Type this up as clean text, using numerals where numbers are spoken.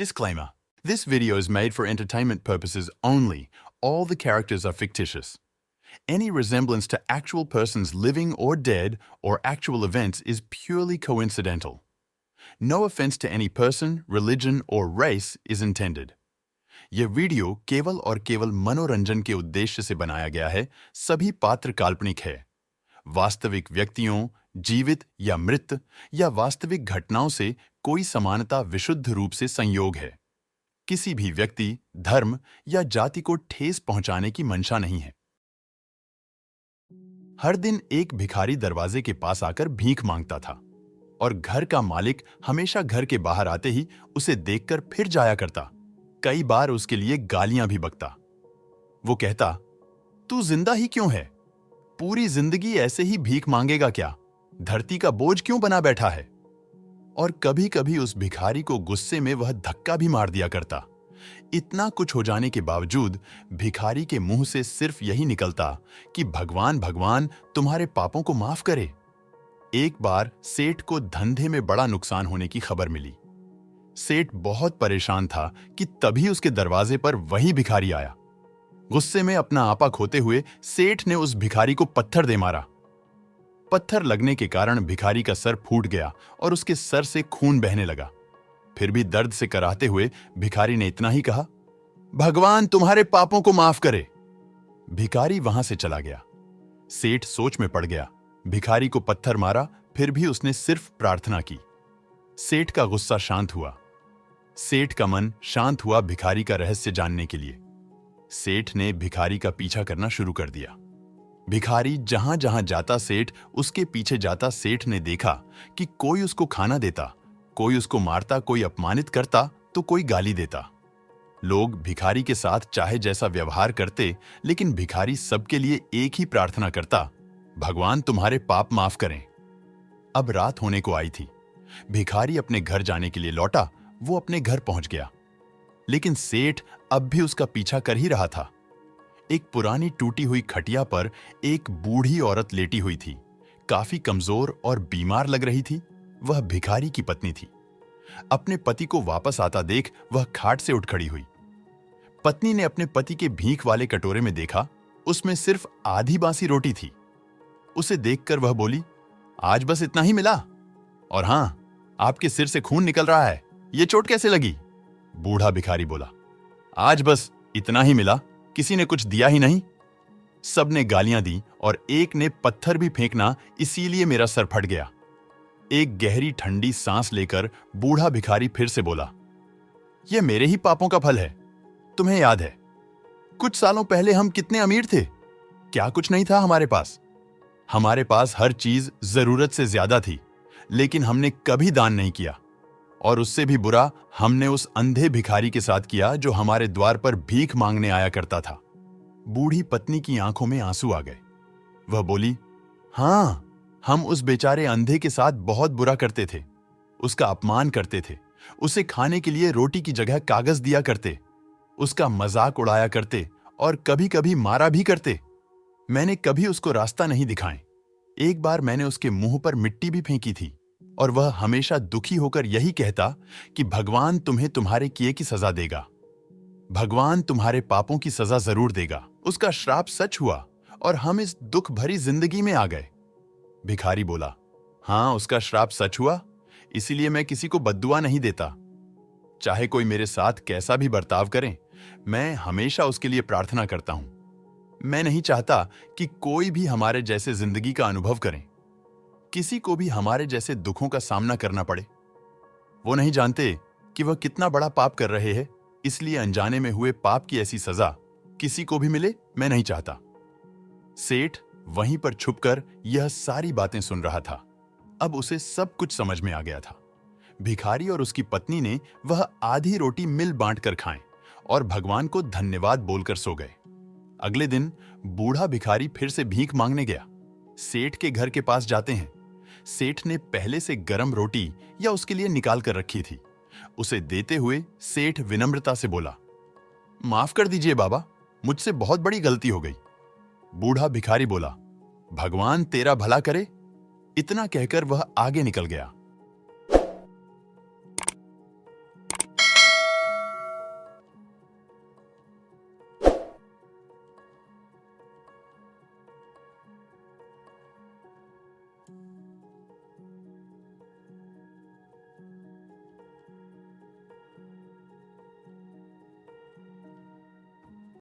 Disclaimer. This video is made for entertainment purposes only. All the characters are fictitious. Any resemblance to actual persons living or dead or actual events is purely coincidental. No offense to any person, religion or race is intended. यह video केवल और केवल मनोरंजन के उद्देश्य से बनाया गया है। सभी पात्र काल्पनिक है। वास्तविक व्यक्तियों, जीवित या मृत या वास्तविक घटनाओं से कोई समानता विशुद्ध रूप से संयोग है। किसी भी व्यक्ति, धर्म या जाति को ठेस पहुंचाने की मंशा नहीं है। हर दिन एक भिखारी दरवाजे के पास आकर भीख मांगता था और घर का मालिक हमेशा घर के बाहर आते ही उसे देखकर फिर जाया करता। कई बार उसके लिए गालियां भी बकता। वो कहता, तू जिंदा ही क्यों है? पूरी जिंदगी ऐसे ही भीख मांगेगा क्या? धरती का बोझ क्यों बना बैठा है? और कभी-कभी उस भिखारी को गुस्से में वह धक्का भी मार दिया करता। इतना कुछ हो जाने के बावजूद भिखारी के मुंह से सिर्फ यही निकलता कि भगवान भगवान तुम्हारे पापों को माफ करे। एक बार सेठ को धंधे में बड़ा नुकसान होने की खबर मिली। सेठ बहुत परेशान था कि तभी उसके दरवाजे पर वही भिखारी आया। गुस्से में अपना आपा खोते हुए सेठ ने उस भिखारी को पत्थर दे मारा। पत्थर लगने के कारण भिखारी का सर फूट गया और उसके सर से खून बहने लगा। फिर भी दर्द से कराहते हुए भिखारी ने इतना ही कहा, भगवान तुम्हारे पापों को माफ करे। भिखारी वहां से चला गया। सेठ सोच में पड़ गया। भिखारी को पत्थर मारा, फिर भी उसने सिर्फ प्रार्थना की। सेठ का गुस्सा शांत हुआ। सेठ का मन शांत हुआ भिखारी का रहस्य जानने के लिए। सेठ ने भिखारी का पीछा करना शुरू कर दिया। भिखारी जहां जहां जाता सेठ उसके पीछे जाता। सेठ ने देखा कि कोई उसको खाना देता, कोई उसको मारता, कोई अपमानित करता तो कोई गाली देता। लोग भिखारी के साथ चाहे जैसा व्यवहार करते, लेकिन भिखारी सबके लिए एक ही प्रार्थना करता, भगवान तुम्हारे पाप माफ करें। अब रात होने को आई थी। भिखारी अपने घर जाने के लिए लौटा। वो अपने घर पहुंच गया, लेकिन सेठ अब भी उसका पीछा कर ही रहा था। एक पुरानी टूटी हुई खटिया पर एक बूढ़ी औरत लेटी हुई थी। काफी कमजोर और बीमार लग रही थी। वह भिखारी की पत्नी थी। अपने पति को वापस आता देख वह खाट से उठ खड़ी हुई। पत्नी ने अपने पति के भीख वाले कटोरे में देखा, उसमें सिर्फ आधी बासी रोटी थी। उसे देखकर वह बोली, आज बस इतना ही मिला? और हां, आपके सिर से खून निकल रहा है, ये चोट कैसे लगी? बूढ़ा भिखारी बोला, आज बस इतना ही मिला, किसी ने कुछ दिया ही नहीं। सबने गालियां दी और एक ने पत्थर भी फेंकना, इसीलिए मेरा सर फट गया। एक गहरी ठंडी सांस लेकर बूढ़ा भिखारी फिर से बोला, यह मेरे ही पापों का फल है। तुम्हें याद है कुछ सालों पहले हम कितने अमीर थे? क्या कुछ नहीं था हमारे पास? हमारे पास हर चीज जरूरत से ज्यादा थी, लेकिन हमने कभी दान नहीं किया। और उससे भी बुरा हमने उस अंधे भिखारी के साथ किया जो हमारे द्वार पर भीख मांगने आया करता था। बूढ़ी पत्नी की आंखों में आंसू आ गए। वह बोली, हां, हम उस बेचारे अंधे के साथ बहुत बुरा करते थे। उसका अपमान करते थे। उसे खाने के लिए रोटी की जगह कागज दिया करते। उसका मजाक उड़ाया करते और कभी-कभी मारा भी करते। मैंने कभी उसको रास्ता नहीं दिखाए। एक बार मैंने उसके मुंह पर मिट्टी भी फेंकी थी और वह हमेशा दुखी होकर यही कहता कि भगवान तुम्हें तुम्हारे किए की सजा देगा। भगवान तुम्हारे पापों की सजा जरूर देगा। उसका श्राप सच हुआ और हम इस दुख भरी जिंदगी में आ गए। भिखारी बोला, हां, उसका श्राप सच हुआ, इसीलिए मैं किसी को बद्दुआ नहीं देता। चाहे कोई मेरे साथ कैसा भी बर्ताव करे, मैं हमेशा उसके लिए प्रार्थना करता हूं। मैं नहीं चाहता कि कोई भी हमारे जैसे जिंदगी का अनुभव करें, किसी को भी हमारे जैसे दुखों का सामना करना पड़े। वो नहीं जानते कि वह कितना बड़ा पाप कर रहे हैं, इसलिए अनजाने में हुए पाप की ऐसी सजा किसी को भी मिले, मैं नहीं चाहता। सेठ वहीं पर छुपकर यह सारी बातें सुन रहा था। अब उसे सब कुछ समझ में आ गया था। भिखारी और उसकी पत्नी ने वह आधी रोटी मिल बांट कर खाएं और भगवान को धन्यवाद बोलकर सो गए। अगले दिन बूढ़ा भिखारी फिर से भीख मांगने गया। सेठ के घर के पास जाते हैं। सेठ ने पहले से गरम रोटी या उसके लिए निकाल कर रखी थी। उसे देते हुए सेठ विनम्रता से बोला, माफ कर दीजिए बाबा, मुझसे बहुत बड़ी गलती हो गई। बूढ़ा भिखारी बोला, भगवान तेरा भला करे। इतना कहकर वह आगे निकल गया।